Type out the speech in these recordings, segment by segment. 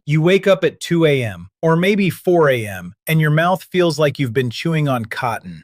You wake up at 2 a.m. or maybe 4 a.m. and your mouth feels like you've been chewing on cotton.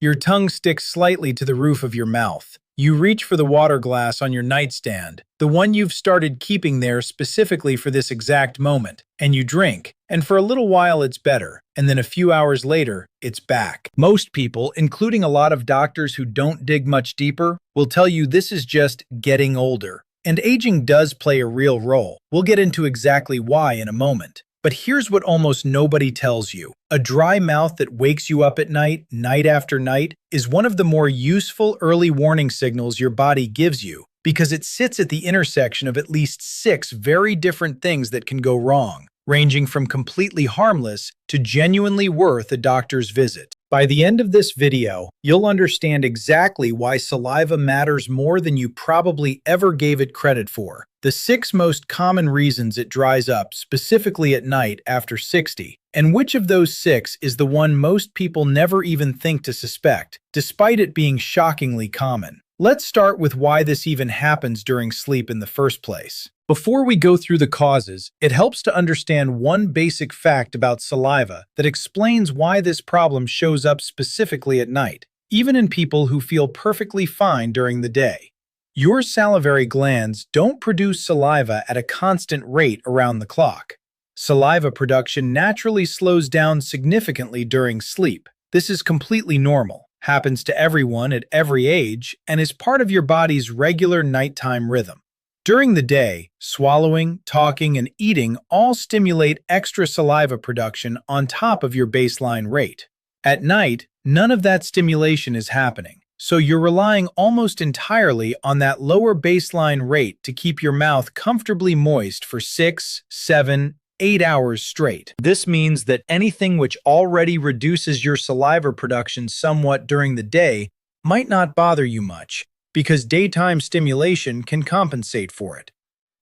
Your tongue sticks slightly to the roof of your mouth. You reach for the water glass on your nightstand, the one you've started keeping there specifically for this exact moment, and you drink, and for a little while it's better, and then a few hours later, it's back. Most people, including a lot of doctors who don't dig much deeper, will tell you this is just getting older. And aging does play a real role. We'll get into exactly why in a moment. But here's what almost nobody tells you. A dry mouth that wakes you up at night, night after night, is one of the more useful early warning signals your body gives you because it sits at the intersection of at least 6 very different things that can go wrong, ranging from completely harmless to genuinely worth a doctor's visit. By the end of this video, you'll understand exactly why saliva matters more than you probably ever gave it credit for. The 6 most common reasons it dries up, specifically at night after 60, and which of those 6 is the one most people never even think to suspect, despite it being shockingly common. Let's start with why this even happens during sleep in the first place. Before we go through the causes, it helps to understand one basic fact about saliva that explains why this problem shows up specifically at night, even in people who feel perfectly fine during the day. Your salivary glands don't produce saliva at a constant rate around the clock. Saliva production naturally slows down significantly during sleep. This is completely normal, happens to everyone at every age, and is part of your body's regular nighttime rhythm. During the day, swallowing, talking, and eating all stimulate extra saliva production on top of your baseline rate. At night, none of that stimulation is happening, so you're relying almost entirely on that lower baseline rate to keep your mouth comfortably moist for 6, 7, 8 hours straight. This means that anything which already reduces your saliva production somewhat during the day might not bother you much, because daytime stimulation can compensate for it.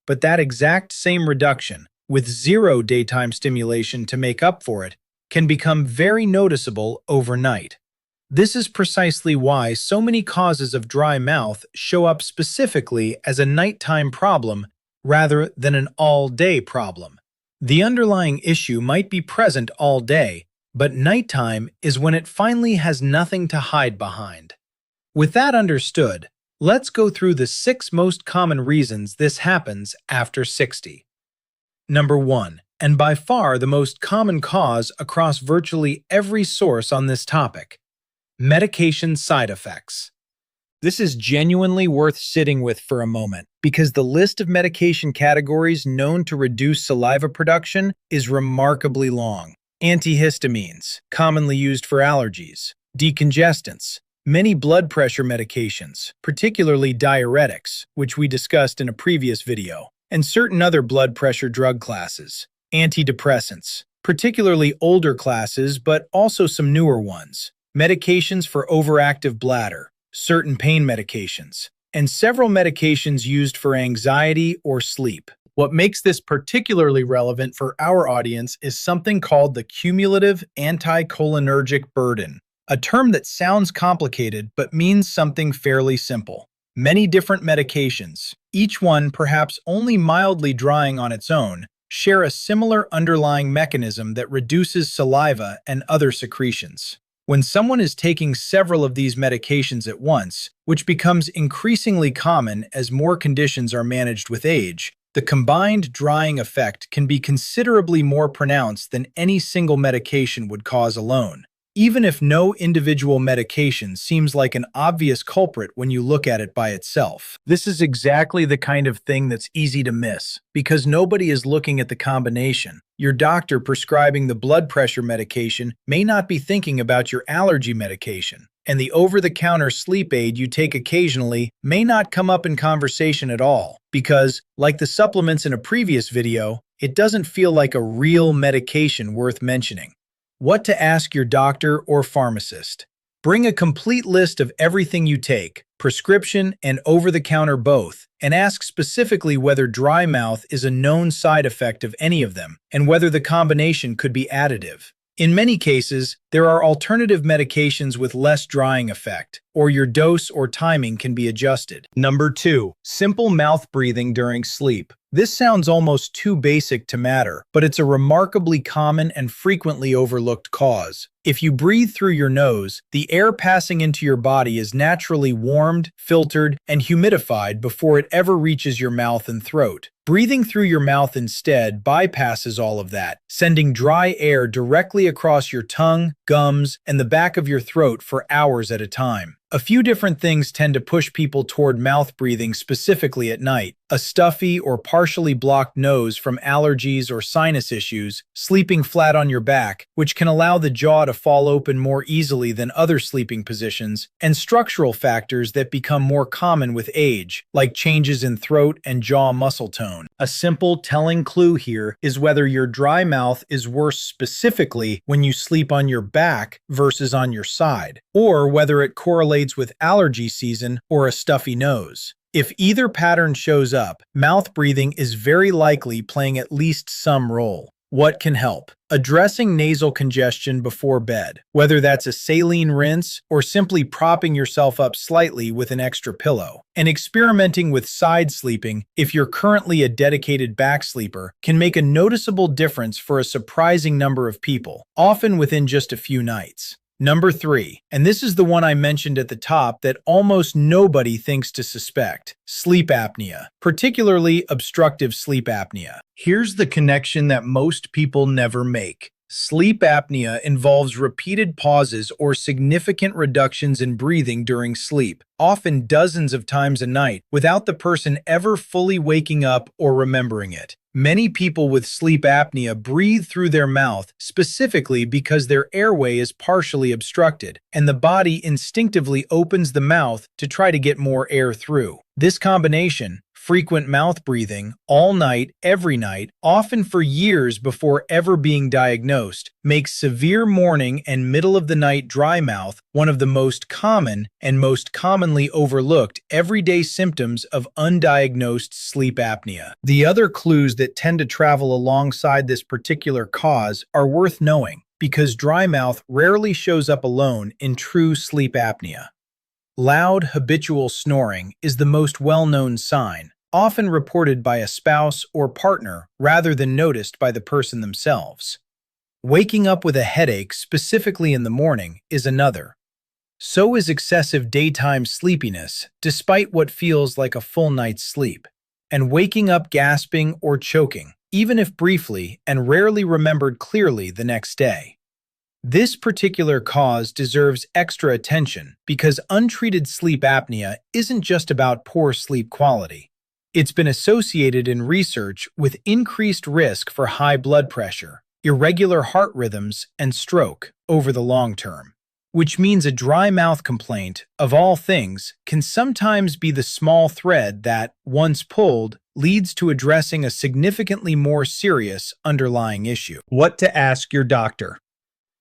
But that exact same reduction, with 0 daytime stimulation to make up for it, can become very noticeable overnight. This is precisely why so many causes of dry mouth show up specifically as a nighttime problem rather than an all-day problem. The underlying issue might be present all day, but nighttime is when it finally has nothing to hide behind. With that understood, let's go through the 6 most common reasons this happens after 60. Number 1, and by far the most common cause across virtually every source on this topic, medication side effects. This is genuinely worth sitting with for a moment, because the list of medication categories known to reduce saliva production is remarkably long. Antihistamines, commonly used for allergies, decongestants, many blood pressure medications, particularly diuretics, which we discussed in a previous video, and certain other blood pressure drug classes, antidepressants, particularly older classes but also some newer ones, medications for overactive bladder, certain pain medications, and several medications used for anxiety or sleep. What makes this particularly relevant for our audience is something called the cumulative anticholinergic burden, a term that sounds complicated but means something fairly simple. Many different medications, each one perhaps only mildly drying on its own, share a similar underlying mechanism that reduces saliva and other secretions. When someone is taking several of these medications at once, which becomes increasingly common as more conditions are managed with age, the combined drying effect can be considerably more pronounced than any single medication would cause alone, even if no individual medication seems like an obvious culprit when you look at it by itself. This is exactly the kind of thing that's easy to miss, because nobody is looking at the combination. Your doctor prescribing the blood pressure medication may not be thinking about your allergy medication, and the over-the-counter sleep aid you take occasionally may not come up in conversation at all, because, like the supplements in a previous video, it doesn't feel like a real medication worth mentioning. What to ask your doctor or pharmacist. Bring a complete list of everything you take, prescription and over-the-counter both, and ask specifically whether dry mouth is a known side effect of any of them, and whether the combination could be additive. In many cases, there are alternative medications with less drying effect, or your dose or timing can be adjusted. Number 2. Simple mouth breathing during sleep. This sounds almost too basic to matter, but it's a remarkably common and frequently overlooked cause. If you breathe through your nose, the air passing into your body is naturally warmed, filtered, and humidified before it ever reaches your mouth and throat. Breathing through your mouth instead bypasses all of that, sending dry air directly across your tongue, gums, and the back of your throat for hours at a time. A few different things tend to push people toward mouth breathing specifically at night. A stuffy or partially blocked nose from allergies or sinus issues, sleeping flat on your back, which can allow the jaw to fall open more easily than other sleeping positions, and structural factors that become more common with age, like changes in throat and jaw muscle tone. A simple telling clue here is whether your dry mouth is worse specifically when you sleep on your back versus on your side, or whether it correlates with allergy season or a stuffy nose. If either pattern shows up, mouth breathing is very likely playing at least some role. What can help? Addressing nasal congestion before bed, whether that's a saline rinse or simply propping yourself up slightly with an extra pillow. And experimenting with side sleeping, if you're currently a dedicated back sleeper, can make a noticeable difference for a surprising number of people, often within just a few nights. Number 3, and this is the one I mentioned at the top that almost nobody thinks to suspect: sleep apnea, particularly obstructive sleep apnea. Here's the connection that most people never make. Sleep apnea involves repeated pauses or significant reductions in breathing during sleep, often dozens of times a night, without the person ever fully waking up or remembering it. Many people with sleep apnea breathe through their mouth specifically because their airway is partially obstructed, and the body instinctively opens the mouth to try to get more air through. This combination, frequent mouth breathing, all night, every night, often for years before ever being diagnosed, makes severe morning and middle-of-the-night dry mouth one of the most common and most commonly overlooked everyday symptoms of undiagnosed sleep apnea. The other clues that tend to travel alongside this particular cause are worth knowing, because dry mouth rarely shows up alone in true sleep apnea. Loud, habitual snoring is the most well-known sign, often reported by a spouse or partner rather than noticed by the person themselves. Waking up with a headache, specifically in the morning, is another. So is excessive daytime sleepiness, despite what feels like a full night's sleep, and waking up gasping or choking, even if briefly and rarely remembered clearly the next day. This particular cause deserves extra attention because untreated sleep apnea isn't just about poor sleep quality. It's been associated in research with increased risk for high blood pressure, irregular heart rhythms, and stroke over the long term. Which means a dry mouth complaint, of all things, can sometimes be the small thread that, once pulled, leads to addressing a significantly more serious underlying issue. What to ask your doctor.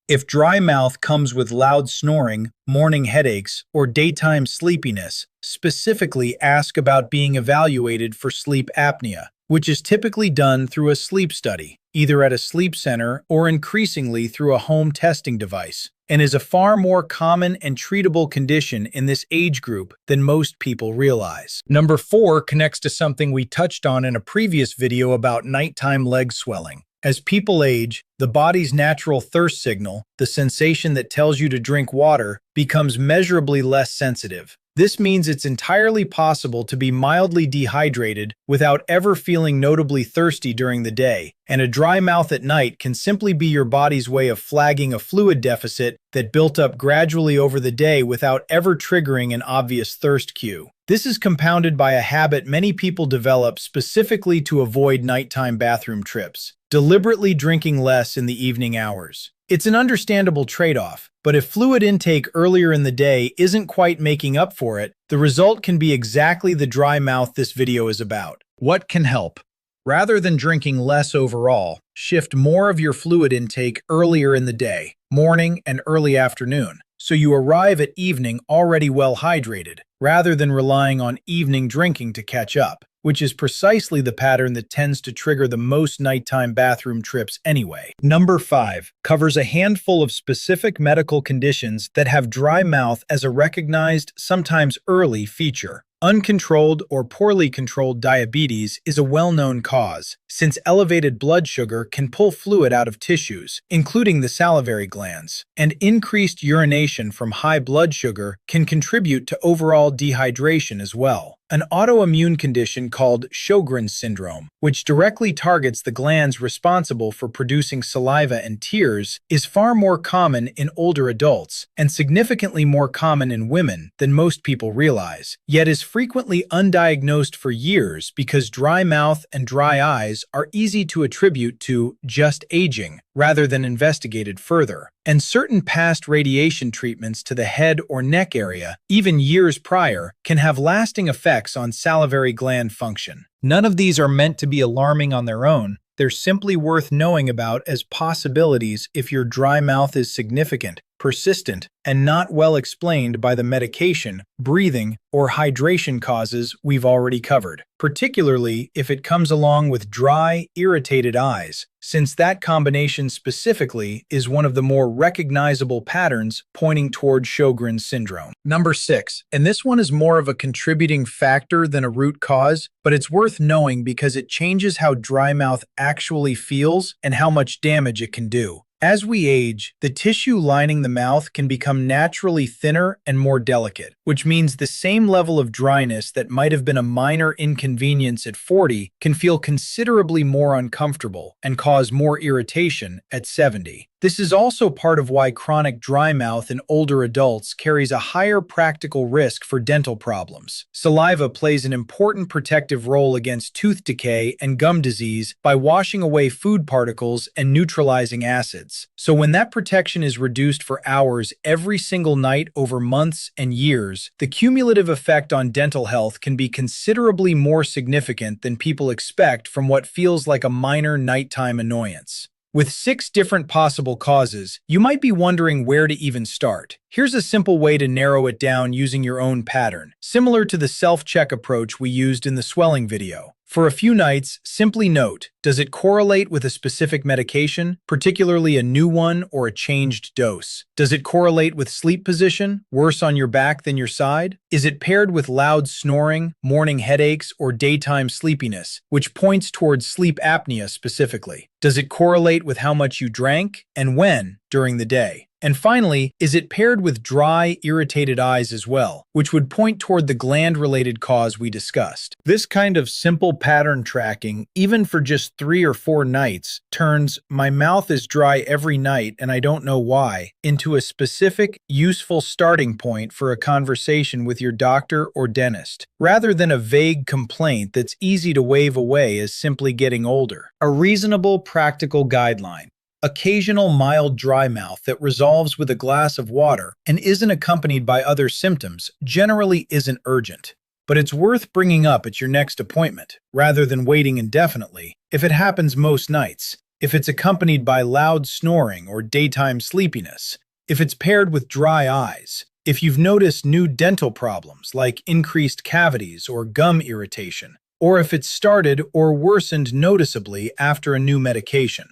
If dry mouth comes with loud snoring, morning headaches, or daytime sleepiness, specifically ask about being evaluated for sleep apnea, which is typically done through a sleep study, either at a sleep center or increasingly through a home testing device, and is a far more common and treatable condition in this age group than most people realize. Number 4 connects to something we touched on in a previous video about nighttime leg swelling. As people age, the body's natural thirst signal, the sensation that tells you to drink water, becomes measurably less sensitive. This means it's entirely possible to be mildly dehydrated without ever feeling notably thirsty during the day, and a dry mouth at night can simply be your body's way of flagging a fluid deficit that built up gradually over the day without ever triggering an obvious thirst cue. This is compounded by a habit many people develop specifically to avoid nighttime bathroom trips: deliberately drinking less in the evening hours. It's an understandable trade-off, but if fluid intake earlier in the day isn't quite making up for it, the result can be exactly the dry mouth this video is about. What can help? Rather than drinking less overall, shift more of your fluid intake earlier in the day, morning and early afternoon, so you arrive at evening already well hydrated, rather than relying on evening drinking to catch up. which is precisely the pattern that tends to trigger the most nighttime bathroom trips anyway. Number 5 covers a handful of specific medical conditions that have dry mouth as a recognized, sometimes early feature. Uncontrolled or poorly controlled diabetes is a well-known cause, since elevated blood sugar can pull fluid out of tissues, including the salivary glands, and increased urination from high blood sugar can contribute to overall dehydration as well. An autoimmune condition called Sjogren's syndrome, which directly targets the glands responsible for producing saliva and tears, is far more common in older adults and significantly more common in women than most people realize, yet is frequently undiagnosed for years because dry mouth and dry eyes are easy to attribute to just aging rather than investigated further. And certain past radiation treatments to the head or neck area, even years prior, can have lasting effects on salivary gland function. None of these are meant to be alarming on their own. They're simply worth knowing about as possibilities if your dry mouth is significant, persistent, and not well explained by the medication, breathing, or hydration causes we've already covered, particularly if it comes along with dry, irritated eyes, since that combination specifically is one of the more recognizable patterns pointing toward Sjogren's syndrome. Number 6, and this one is more of a contributing factor than a root cause, but it's worth knowing because it changes how dry mouth actually feels and how much damage it can do. As we age, the tissue lining the mouth can become naturally thinner and more delicate, which means the same level of dryness that might have been a minor inconvenience at 40 can feel considerably more uncomfortable and cause more irritation at 70. This is also part of why chronic dry mouth in older adults carries a higher practical risk for dental problems. Saliva plays an important protective role against tooth decay and gum disease by washing away food particles and neutralizing acids. So when that protection is reduced for hours every single night over months and years, the cumulative effect on dental health can be considerably more significant than people expect from what feels like a minor nighttime annoyance. With 6 different possible causes, you might be wondering where to even start. Here's a simple way to narrow it down using your own pattern, similar to the self-check approach we used in the swelling video. For a few nights, simply note, does it correlate with a specific medication, particularly a new one or a changed dose? Does it correlate with sleep position, worse on your back than your side? Is it paired with loud snoring, morning headaches, or daytime sleepiness, which points towards sleep apnea specifically? Does it correlate with how much you drank and when during the day? And finally, is it paired with dry, irritated eyes as well, which would point toward the gland-related cause we discussed? This kind of simple pattern tracking, even for just 3 or 4 nights, turns "my mouth is dry every night and I don't know why" into a specific, useful starting point for a conversation with your doctor or dentist, rather than a vague complaint that's easy to wave away as simply getting older. A reasonable, practical guideline. Occasional mild dry mouth that resolves with a glass of water and isn't accompanied by other symptoms generally isn't urgent, but it's worth bringing up at your next appointment, rather than waiting indefinitely, if it happens most nights, if it's accompanied by loud snoring or daytime sleepiness, if it's paired with dry eyes, if you've noticed new dental problems like increased cavities or gum irritation, or if it's started or worsened noticeably after a new medication.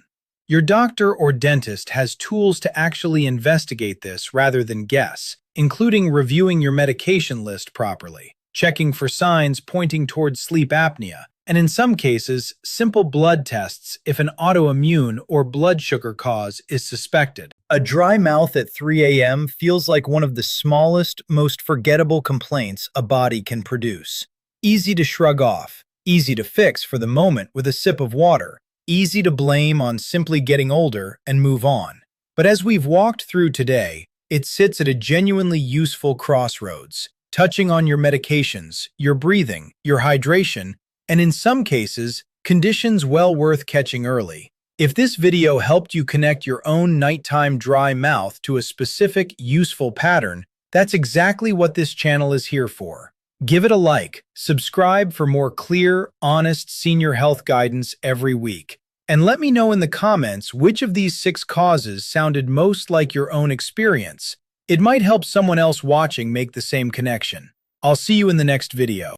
Your doctor or dentist has tools to actually investigate this rather than guess, including reviewing your medication list properly, checking for signs pointing towards sleep apnea, and in some cases, simple blood tests if an autoimmune or blood sugar cause is suspected. A dry mouth at 3 a.m. feels like one of the smallest, most forgettable complaints a body can produce. Easy to shrug off, easy to fix for the moment with a sip of water, easy to blame on simply getting older and move on. But as we've walked through today, it sits at a genuinely useful crossroads, touching on your medications, your breathing, your hydration, and in some cases, conditions well worth catching early. If this video helped you connect your own nighttime dry mouth to a specific, useful pattern, that's exactly what this channel is here for. Give it a like, subscribe for more clear, honest senior health guidance every week, and let me know in the comments which of these 6 causes sounded most like your own experience. It might help someone else watching make the same connection. I'll see you in the next video.